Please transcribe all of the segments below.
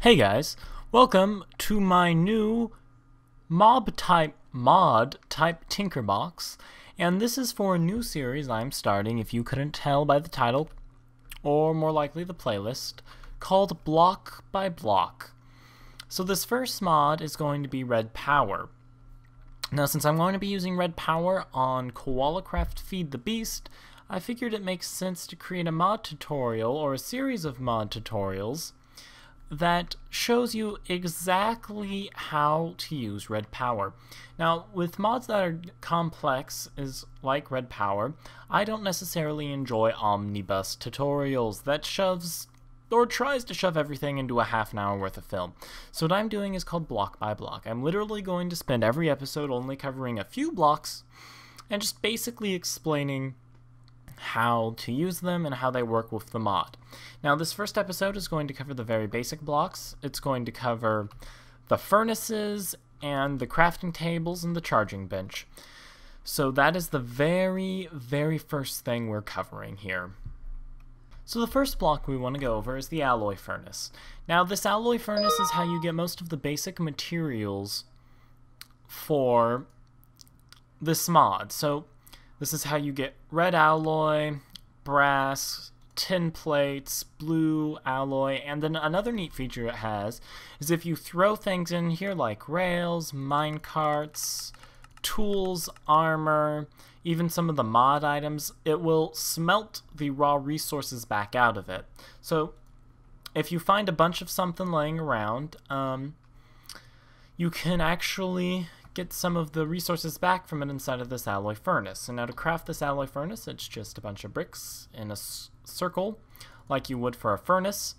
Hey guys, welcome to my new mod type Tinkerbox, and this is for a new series I'm starting, if you couldn't tell by the title, or more likely the playlist, called Block by Block. So this first mod is going to be Redpower. Now since I'm going to be using Redpower on Koala Craft Feed the Beast, I figured it makes sense to create a mod tutorial, or a series of mod tutorials, that shows you exactly how to use Redpower. Now, with mods that are complex, like Redpower, I don't necessarily enjoy omnibus tutorials that shoves or tries to shove everything into a half an hour worth of film. So what I'm doing is called block by block. I'm literally going to spend every episode only covering a few blocks and just basically explaining how to use them and how they work with the mod. Now this first episode is going to cover the very basic blocks. It's going to cover the furnaces and the crafting tables and the charging bench. So that is the very first thing we're covering here. So the first block we want to go over is the alloy furnace. Now this alloy furnace is how you get most of the basic materials for this mod. So this is how you get red alloy, brass, tin plates, blue alloy, and then another neat feature it has is if you throw things in here like rails, mine carts, tools, armor, even some of the mod items, it will smelt the raw resources back out of it. So if you find a bunch of something laying around, you can actually get some of the resources back from it inside of this alloy furnace. And now to craft this alloy furnace, it's just a bunch of bricks in a circle like you would for a furnace.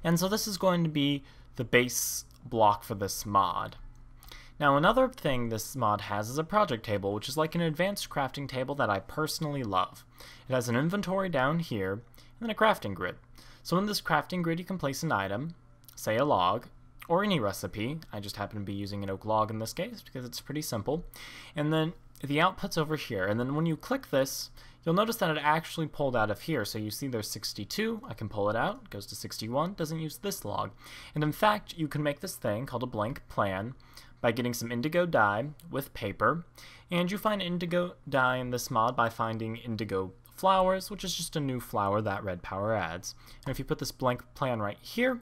And so this is going to be the base block for this mod. Now another thing this mod has is a project table, which is like an advanced crafting table that I personally love. It has an inventory down here and then a crafting grid. So in this crafting grid you can place an item, say a log, or any recipe. I just happen to be using an oak log in this case because it's pretty simple. And then the output's over here, and then when you click this, you'll notice that it actually pulled out of here. So you see there's 62, I can pull it out, it goes to 61, doesn't use this log. And in fact, you can make this thing called a blank plan by getting some indigo dye with paper, and you find indigo dye in this mod by finding indigo flowers, which is just a new flower that Redpower adds. And if you put this blank plan right here,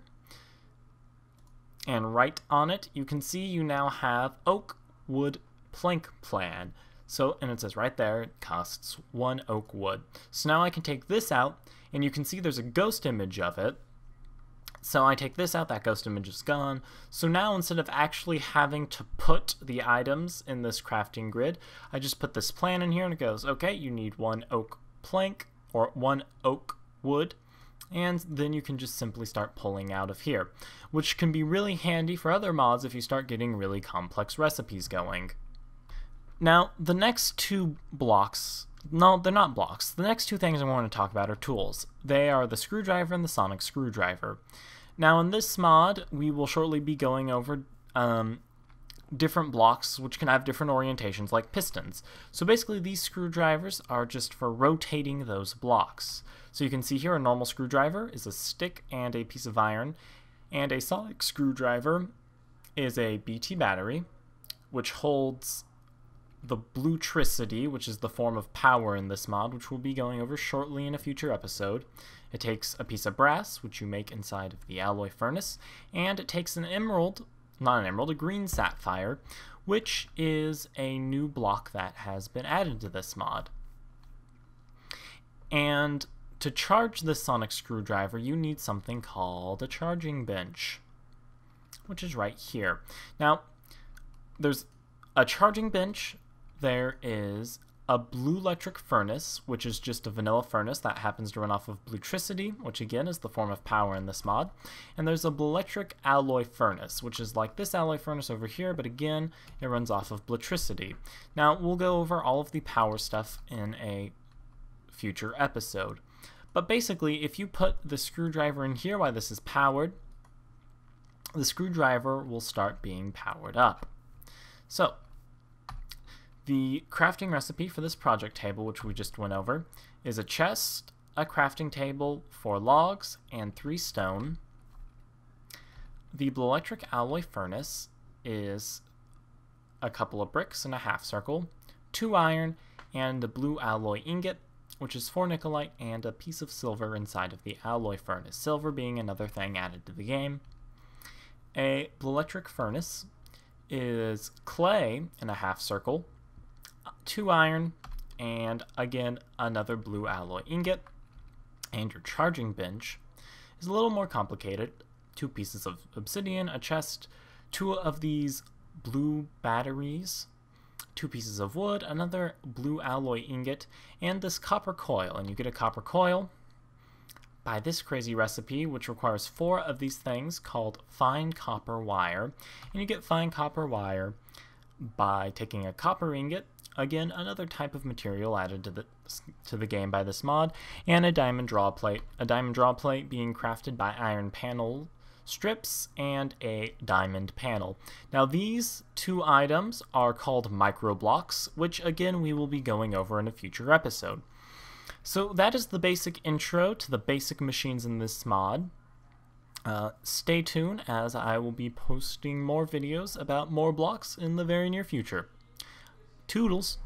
and right on it, you can see you now have oak wood plank plan. So, and it says right there, it costs 1 oak wood. So now I can take this out, and you can see there's a ghost image of it. So I take this out, that ghost image is gone. So now instead of actually having to put the items in this crafting grid, I just put this plan in here and it goes, okay, you need 1 oak plank, or 1 oak wood, and then you can just simply start pulling out of here, which can be really handy for other mods if you start getting really complex recipes going. Now, the next two blocks, no, they're not blocks. The next two things I want to talk about are tools. They are the screwdriver and the sonic screwdriver. Now, in this mod, we will shortly be going over different blocks which can have different orientations, like pistons. So basically these screwdrivers are just for rotating those blocks. So you can see here a normal screwdriver is a stick and a piece of iron, and a sonic screwdriver is a BT battery, which holds the bluetricity, which is the form of power in this mod, which we'll be going over shortly in a future episode. It takes a piece of brass, which you make inside of the alloy furnace, and it takes an emerald, not an emerald, a green sapphire, which is a new block that has been added to this mod. And to charge this sonic screwdriver, you need something called a charging bench, which is right here. Now, there's a charging bench, there is a blue electric furnace, which is just a vanilla furnace that happens to run off of bluetricity, which again is the form of power in this mod. And there's a electric alloy furnace, which is like this alloy furnace over here, but again, it runs off of bluetricity. Now, we'll go over all of the power stuff in a future episode. But basically, if you put the screwdriver in here while this is powered, the screwdriver will start being powered up. So, the crafting recipe for this project table, which we just went over, is a chest, a crafting table, 4 logs, and 3 stone. the blue electric alloy furnace is a couple of bricks in a half circle, 2 iron, and a blue alloy ingot, which is 4 nickelite, and a piece of silver inside of the alloy furnace, silver being another thing added to the game. A blue electric furnace is clay in a half circle, 2 iron, and again another blue alloy ingot. And your charging bench is a little more complicated. 2 pieces of obsidian, a chest, 2 of these blue batteries, 2 pieces of wood, another blue alloy ingot, and this copper coil. And you get a copper coil by this crazy recipe, which requires 4 of these things called fine copper wire. And you get fine copper wire by taking a copper ingot, again another type of material added to the game by this mod, and a diamond draw plate. A diamond draw plate being crafted by iron panel strips and a diamond panel. Now these 2 items are called micro blocks, which again we will be going over in a future episode. So that is the basic intro to the basic machines in this mod. Stay tuned, as I will be posting more videos about more blocks in the very near future. Toodles!